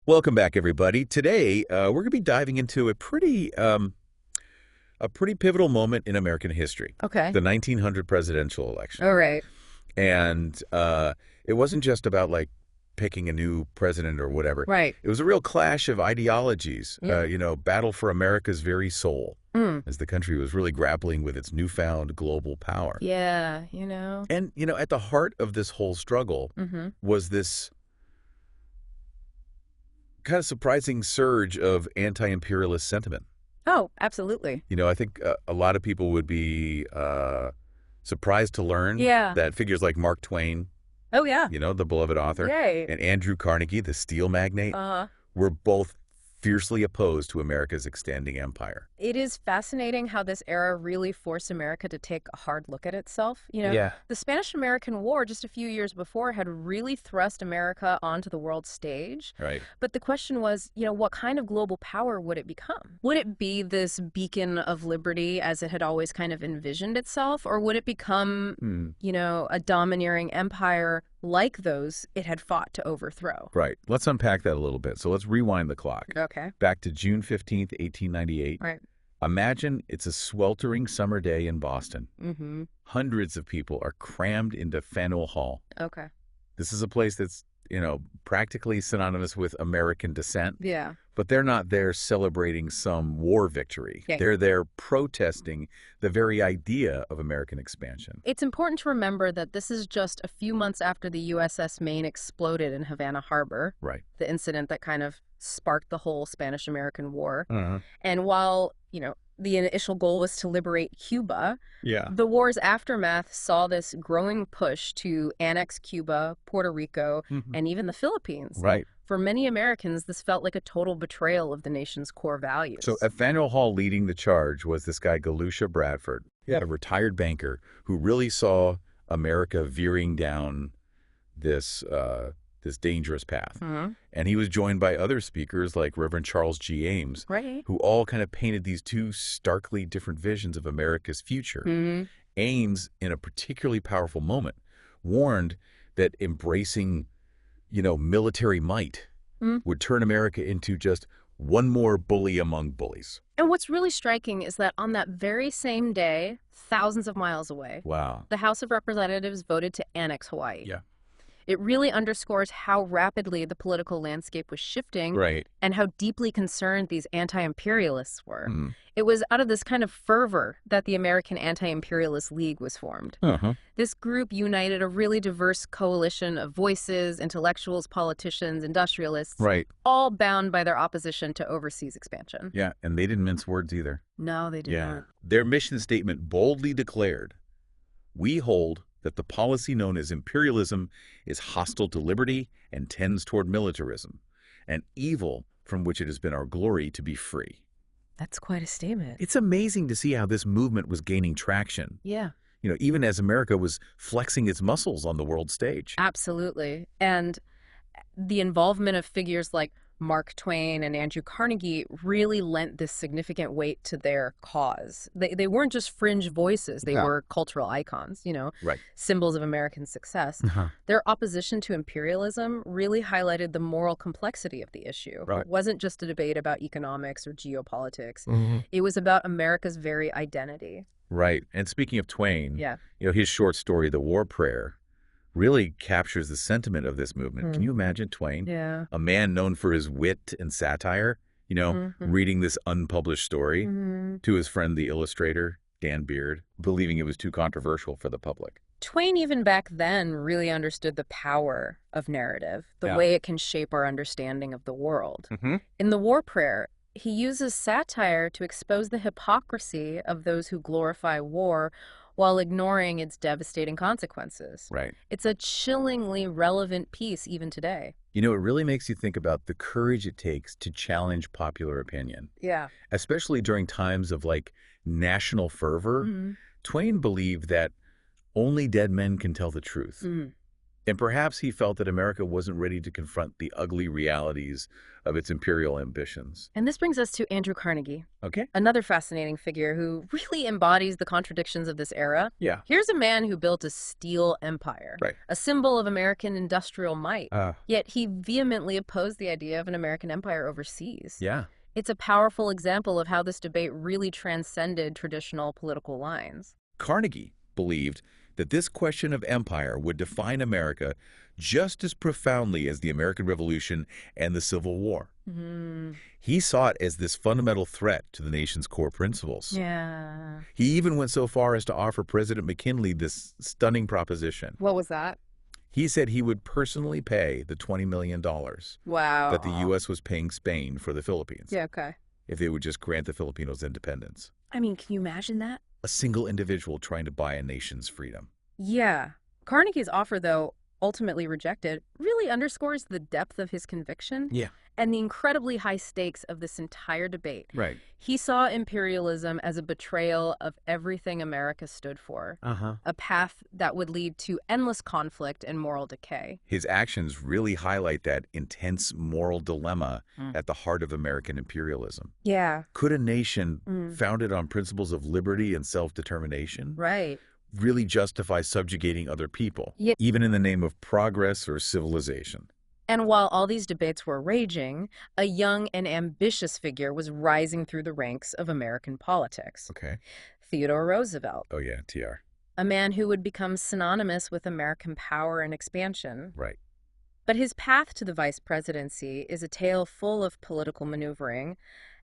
Welcome back, everybody. Today, we're going to be diving into a pretty pivotal moment in American history, Okay. the 1900 presidential election. All right. And it wasn't just about like picking a new president or whatever. Right. It was a real clash of ideologies, Yeah. battle for America's very soul, Mm. as the country was really grappling with its newfound global power. Yeah. And, at the heart of this whole struggle Mm-hmm. was this kind of surprising surge of anti-imperialist sentiment. Oh, absolutely. I think a lot of people would be surprised to learn Yeah. that figures like Mark Twain, Oh, yeah. the beloved author, Yay. and Andrew Carnegie, the steel magnate, Uh-huh. were both fiercely opposed to America's extending empire. It is fascinating how this era really forced America to take a hard look at itself. Yeah. The Spanish-American War just a few years before had really thrust America onto the world stage. Right. But the question was, what kind of global power would it become? Would it be this beacon of liberty as it had always kind of envisioned itself? Or would it become, a domineering empire like those it had fought to overthrow? Right. Let's unpack that a little bit. So let's rewind the clock. Okay. Back to June 15th, 1898. Right. Imagine it's a sweltering summer day in Boston. Mm-hmm. Hundreds of people are crammed into Faneuil Hall. Okay. This is a place that's, practically synonymous with American descent, Yeah. but they're not there celebrating some war victory. Yeah. They're there protesting the very idea of American expansion. It's important to remember that this is just a few months after the USS Maine exploded in Havana Harbor, Right. the incident that kind of sparked the whole Spanish-American War. Uh-huh. And while, the initial goal was to liberate Cuba, Yeah. the war's aftermath saw this growing push to annex Cuba, Puerto Rico, and even the Philippines. Right. For many Americans, this felt like a total betrayal of the nation's core values. So at Faneuil Hall leading the charge was this guy, Galusha Bradford, Yeah. a retired banker who really saw America veering down this dangerous path. Mm-hmm. And he was joined by other speakers like Reverend Charles G. Ames, Right. who all kind of painted these two starkly different visions of America's future. Mm-hmm. Ames, in a particularly powerful moment, warned that embracing, military might would turn America into just one more bully among bullies. And what's really striking is that on that very same day, thousands of miles away, Wow. the House of Representatives voted to annex Hawaii. Yeah. It really underscores how rapidly the political landscape was shifting Right. and how deeply concerned these anti-imperialists were. Mm. It was out of this kind of fervor that the American Anti-Imperialist League was formed. Uh-huh. This group united a really diverse coalition of voices, intellectuals, politicians, industrialists, Right. all bound by their opposition to overseas expansion. Yeah, and they didn't mince words either. No, they did not. Their mission statement boldly declared, "We hold that the policy known as imperialism is hostile to liberty and tends toward militarism, an evil from which it has been our glory to be free." That's quite a statement. It's amazing to see how this movement was gaining traction, Yeah. even as America was flexing its muscles on the world stage. Absolutely. And the involvement of figures like Mark Twain and Andrew Carnegie really lent this significant weight to their cause. They weren't just fringe voices. They Yeah. were cultural icons, Right. symbols of American success. Uh-huh. Their opposition to imperialism really highlighted the moral complexity of the issue. Right. It wasn't just a debate about economics or geopolitics. Mm-hmm. It was about America's very identity. Right. And speaking of Twain, Yeah. his short story, The War Prayer, really captures the sentiment of this movement. Can you imagine Twain? Yeah. A man known for his wit and satire, reading this unpublished story to his friend, the illustrator, Dan Beard, believing it was too controversial for the public. Twain, even back then, really understood the power of narrative, the Yeah. way it can shape our understanding of the world. Mm-hmm. In The War Prayer, he uses satire to expose the hypocrisy of those who glorify war while ignoring its devastating consequences. Right. It's a chillingly relevant piece even today. It really makes you think about the courage it takes to challenge popular opinion, Yeah. especially during times of national fervor. Mm-hmm. Twain believed that only dead men can tell the truth. Mm. And perhaps he felt that America wasn't ready to confront the ugly realities of its imperial ambitions. And this brings us to Andrew Carnegie, Okay? another fascinating figure who really embodies the contradictions of this era. Yeah. Here's a man who built a steel empire, Right. a symbol of American industrial might. Uh, Yet he vehemently opposed the idea of an American empire overseas. yeah. It's a powerful example of how this debate really transcended traditional political lines. Carnegie believed that this question of empire would define America just as profoundly as the American Revolution and the Civil War. He saw it as this fundamental threat to the nation's core principles. Yeah. He even went so far as to offer President McKinley this stunning proposition. What was that? He said he would personally pay the $20 million Wow. that the U.S. was paying Spain for the Philippines Yeah, okay. if they would just grant the Filipinos independence. I mean, can you imagine that? A single individual trying to buy a nation's freedom. Yeah. Carnegie's offer, though ultimately rejected, really underscores the depth of his conviction Yeah. and the incredibly high stakes of this entire debate. Right. He saw imperialism as a betrayal of everything America stood for, a path that would lead to endless conflict and moral decay. His actions really highlight that intense moral dilemma at the heart of American imperialism. Yeah. Could a nation founded on principles of liberty and self-determination Right. really justify subjugating other people, Yeah. even in the name of progress or civilization? And while all these debates were raging, a young and ambitious figure was rising through the ranks of American politics. Okay. Theodore Roosevelt, Oh, yeah, TR. a man who would become synonymous with American power and expansion. Right. But his path to the vice presidency is a tale full of political maneuvering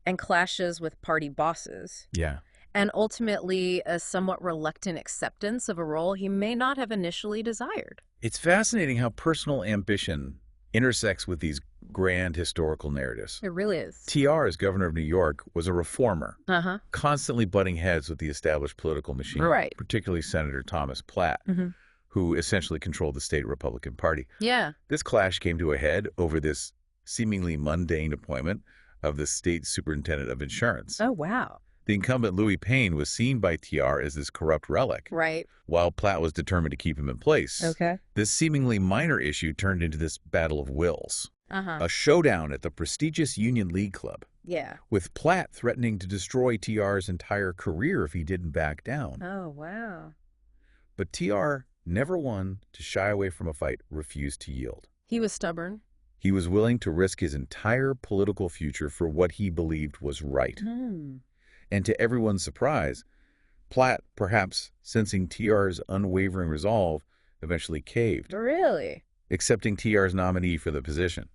and clashes with party bosses, Yeah. and ultimately a somewhat reluctant acceptance of a role he may not have initially desired. It's fascinating how personal ambition intersects with these grand historical narratives. It really is. TR, as governor of New York, was a reformer, Uh-huh. constantly butting heads with the established political machine, Right. particularly Senator Thomas Platt, who essentially controlled the state Republican Party. Yeah. This clash came to a head over this seemingly mundane appointment of the state superintendent of insurance. Oh, wow. The incumbent Louis Payne was seen by TR as this corrupt relic, Right. while Platt was determined to keep him in place. Okay. This seemingly minor issue turned into this battle of wills, Uh-huh. a showdown at the prestigious Union League Club, Yeah. with Platt threatening to destroy TR's entire career if he didn't back down. Oh, wow. But TR, never one to shy away from a fight, refused to yield. He was stubborn. He was willing to risk his entire political future for what he believed was right. And to everyone's surprise, Platt, perhaps sensing TR's unwavering resolve, eventually caved, Really? accepting TR's nominee for the position.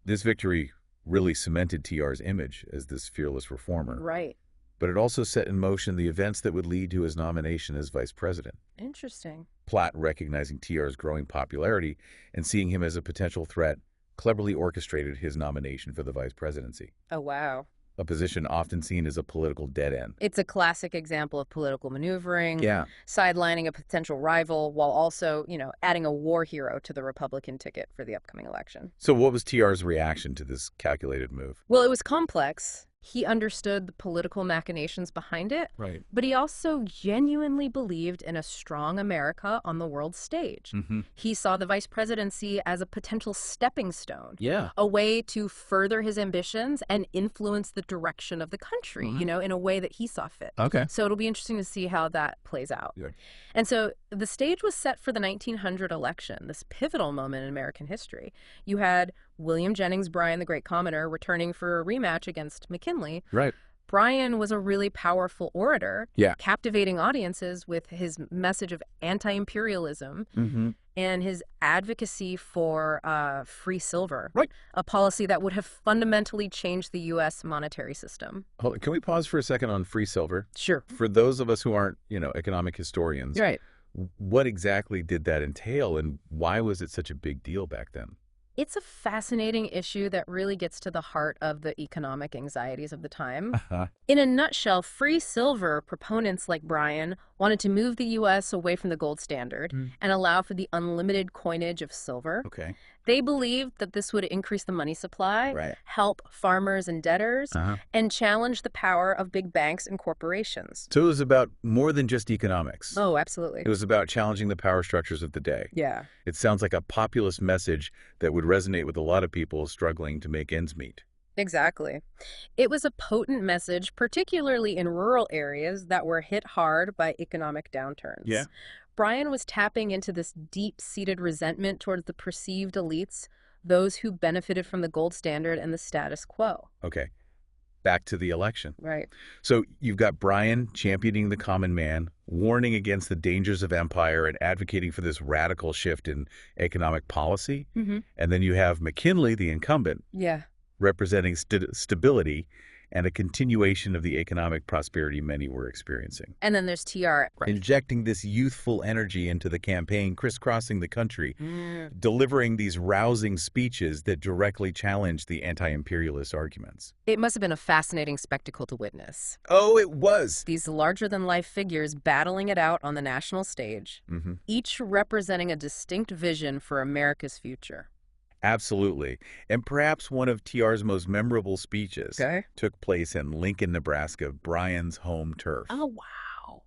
This victory really cemented TR's image as this fearless reformer, Right. but it also set in motion the events that would lead to his nomination as vice president. Interesting. Platt, recognizing TR's growing popularity and seeing him as a potential threat, cleverly orchestrated his nomination for the vice presidency, Oh, wow. a position often seen as a political dead end. It's a classic example of political maneuvering, Yeah. sidelining a potential rival while also, adding a war hero to the Republican ticket for the upcoming election. So what was TR's reaction to this calculated move? Well, it was complex. He understood the political machinations behind it, Right. but he also genuinely believed in a strong America on the world stage. He saw the vice presidency as a potential stepping stone, Yeah. a way to further his ambitions and influence the direction of the country, in a way that he saw fit. Okay. So it'll be interesting to see how that plays out. Good. And so the stage was set for the 1900 election, this pivotal moment in American history. You had William Jennings Bryan, the great commoner, returning for a rematch against McKinley. Right. Bryan was a really powerful orator, Yeah. captivating audiences with his message of anti-imperialism and his advocacy for free silver, Right. a policy that would have fundamentally changed the U.S. monetary system. Can we pause for a second on free silver? Sure. For those of us who aren't, economic historians, Right. what exactly did that entail and why was it such a big deal back then? It's a fascinating issue that really gets to the heart of the economic anxieties of the time. In a nutshell, free silver proponents like Bryan wanted to move the U.S. away from the gold standard and allow for the unlimited coinage of silver. Okay. They believed that this would increase the money supply, Right. help farmers and debtors, Uh-huh. and challenge the power of big banks and corporations. So it was about more than just economics. Oh, absolutely. It was about challenging the power structures of the day. Yeah. It sounds like a populist message that would resonate with a lot of people struggling to make ends meet. Exactly. It was a potent message, particularly in rural areas that were hit hard by economic downturns. Yeah. Bryan was tapping into this deep-seated resentment towards the perceived elites, those who benefited from the gold standard and the status quo. Okay. Back to the election. Right. So you've got Bryan championing the common man, warning against the dangers of empire and advocating for this radical shift in economic policy. Mm-hmm. And then you have McKinley, the incumbent, Yeah. representing stability and a continuation of the economic prosperity many were experiencing. And then there's TR. Injecting this youthful energy into the campaign, crisscrossing the country, delivering these rousing speeches that directly challenge the anti-imperialist arguments. It must have been a fascinating spectacle to witness. Oh, it was! These larger-than-life figures battling it out on the national stage, each representing a distinct vision for America's future. Absolutely. And perhaps one of TR's most memorable speeches took place in Lincoln, Nebraska, Bryan's home turf. Oh, wow.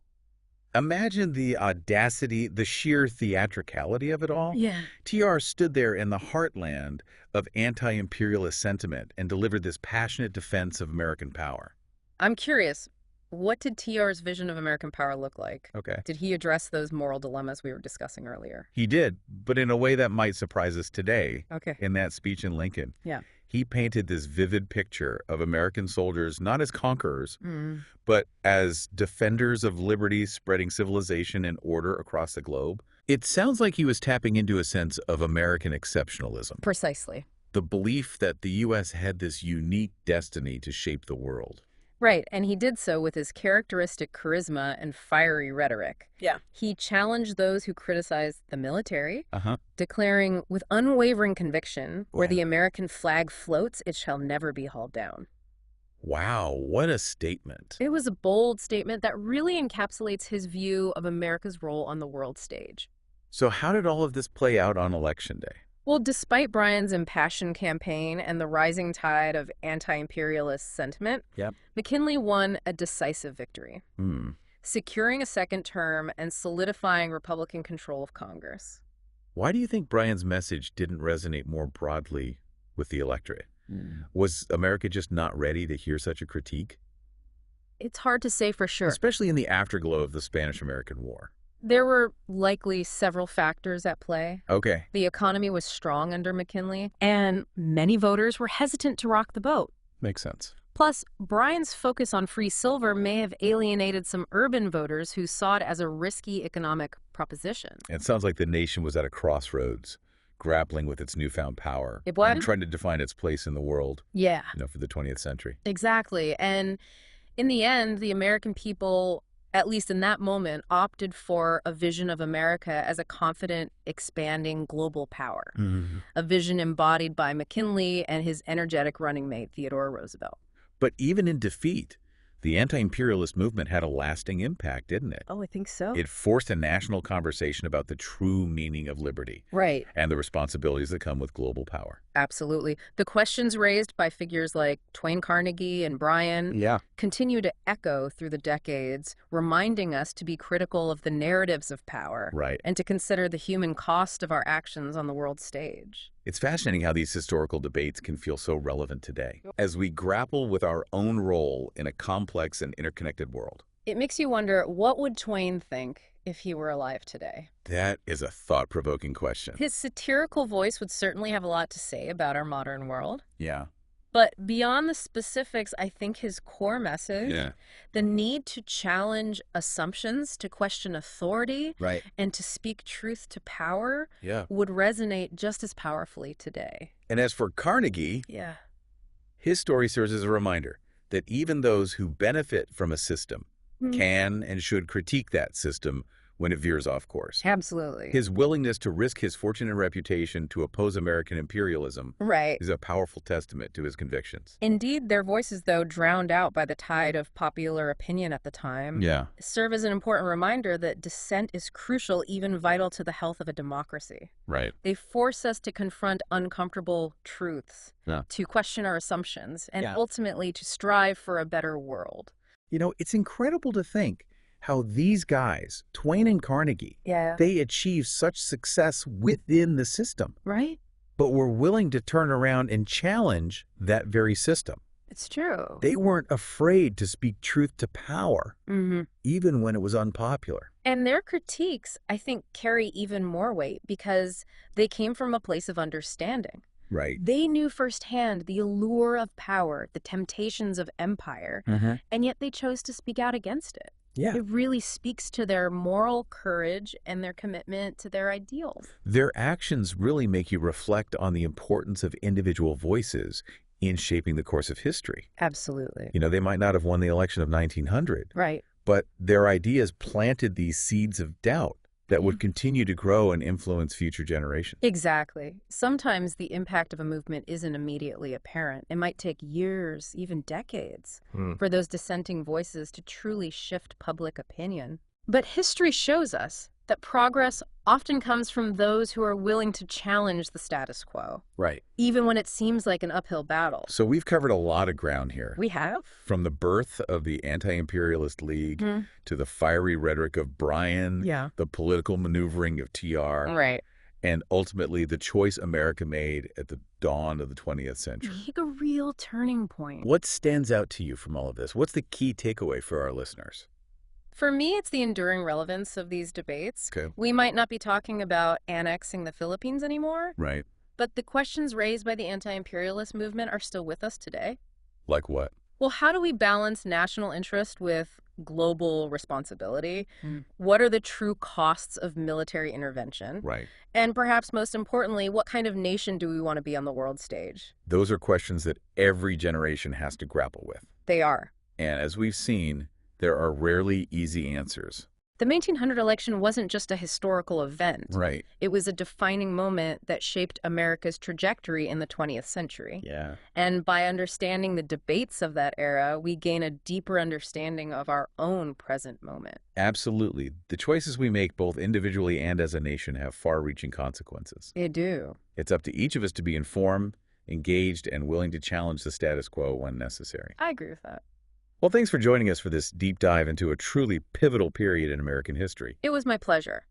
Imagine the audacity, the sheer theatricality of it all. Yeah. TR stood there in the heartland of anti-imperialist sentiment and delivered this passionate defense of American power. I'm curious, what did TR's vision of American power look like? Okay. Did he address those moral dilemmas we were discussing earlier? He did, but in a way that might surprise us today. Okay. In that speech in Lincoln. Yeah. He painted this vivid picture of American soldiers not as conquerors, Mm. but as defenders of liberty, spreading civilization and order across the globe. It sounds like he was tapping into a sense of American exceptionalism. Precisely. The belief that the U.S. had this unique destiny to shape the world. Right, and he did so with his characteristic charisma and fiery rhetoric. Yeah. He challenged those who criticized the military, Uh-huh. declaring with unwavering conviction, where Wow. the American flag floats, it shall never be hauled down. Wow, what a statement. It was a bold statement that really encapsulates his view of America's role on the world stage. So how did all of this play out on Election Day? Well, despite Bryan's impassioned campaign and the rising tide of anti-imperialist sentiment, Yep. McKinley won a decisive victory, Hmm. securing a second term and solidifying Republican control of Congress. Why do you think Bryan's message didn't resonate more broadly with the electorate? Was America just not ready to hear such a critique? It's hard to say for sure. Especially in the afterglow of the Spanish-American War. There were likely several factors at play. Okay. The economy was strong under McKinley, and many voters were hesitant to rock the boat. Makes sense. Plus, Bryan's focus on free silver may have alienated some urban voters who saw it as a risky economic proposition. It sounds like the nation was at a crossroads, grappling with its newfound power. It was? And trying to define its place in the world, Yeah, for the 20th century. exactly. And in the end, the American people, at least in that moment, opted for a vision of America as a confident, expanding global power. A vision embodied by McKinley and his energetic running mate, Theodore Roosevelt. But even in defeat, the anti-imperialist movement had a lasting impact, didn't it? Oh, I think so. It forced a national conversation about the true meaning of liberty Right. and the responsibilities that come with global power. Absolutely. The questions raised by figures like Twain Carnegie and Bryan Yeah. continue to echo through the decades, reminding us to be critical of the narratives of power Right. and to consider the human cost of our actions on the world stage. It's fascinating how these historical debates can feel so relevant today as we grapple with our own role in a complex and interconnected world. It makes you wonder, what would Twain think if he were alive today? That is a thought-provoking question. His satirical voice would certainly have a lot to say about our modern world. Yeah. But beyond the specifics, I think his core message, Yeah. the need to challenge assumptions, to question authority, Right. and to speak truth to power Yeah. would resonate just as powerfully today. And as for Carnegie, Yeah. his story serves as a reminder that even those who benefit from a system Hmm. can and should critique that system when it veers off course. Absolutely. His willingness to risk his fortune and reputation to oppose American imperialism Right. is a powerful testament to his convictions. Indeed, their voices, though drowned out by the tide of popular opinion at the time, Yeah. serve as an important reminder that dissent is crucial, even vital to the health of a democracy. Right. They force us to confront uncomfortable truths, Yeah. to question our assumptions, and Yeah. ultimately to strive for a better world. You know, it's incredible to think how these guys, Twain and Carnegie, Yeah. they achieved such success within the system, Right? but were willing to turn around and challenge that very system. It's true. They weren't afraid to speak truth to power, Mm-hmm. even when it was unpopular. And their critiques, I think, carry even more weight because they came from a place of understanding. Right. They knew firsthand the allure of power, the temptations of empire, and yet they chose to speak out against it. Yeah. It really speaks to their moral courage and their commitment to their ideals. Their actions really make you reflect on the importance of individual voices in shaping the course of history. Absolutely. You know, they might not have won the election of 1900, Right. but their ideas planted these seeds of doubt that would continue to grow and influence future generations. Exactly. Sometimes the impact of a movement isn't immediately apparent. It might take years, even decades, for those dissenting voices to truly shift public opinion. But history shows us that progress often comes from those who are willing to challenge the status quo, Right. even when it seems like an uphill battle. So we've covered a lot of ground here. We have. From the birth of the Anti-Imperialist League to the fiery rhetoric of Bryan, Yeah. the political maneuvering of TR, Right. and ultimately the choice America made at the dawn of the 20th century. Like a real turning point. What stands out to you from all of this? What's the key takeaway for our listeners? For me, it's the enduring relevance of these debates. Okay. We might not be talking about annexing the Philippines anymore, Right. but the questions raised by the anti-imperialist movement are still with us today. Like what? Well, how do we balance national interest with global responsibility? What are the true costs of military intervention? Right. And perhaps most importantly, what kind of nation do we want to be on the world stage? Those are questions that every generation has to grapple with. They are. And as we've seen, there are rarely easy answers. The 1900 election wasn't just a historical event. Right. It was a defining moment that shaped America's trajectory in the 20th century. Yeah. And by understanding the debates of that era, we gain a deeper understanding of our own present moment. Absolutely. The choices we make both individually and as a nation have far-reaching consequences. They do. It's up to each of us to be informed, engaged, and willing to challenge the status quo when necessary. I agree with that. Well, thanks for joining us for this deep dive into a truly pivotal period in American history. It was my pleasure.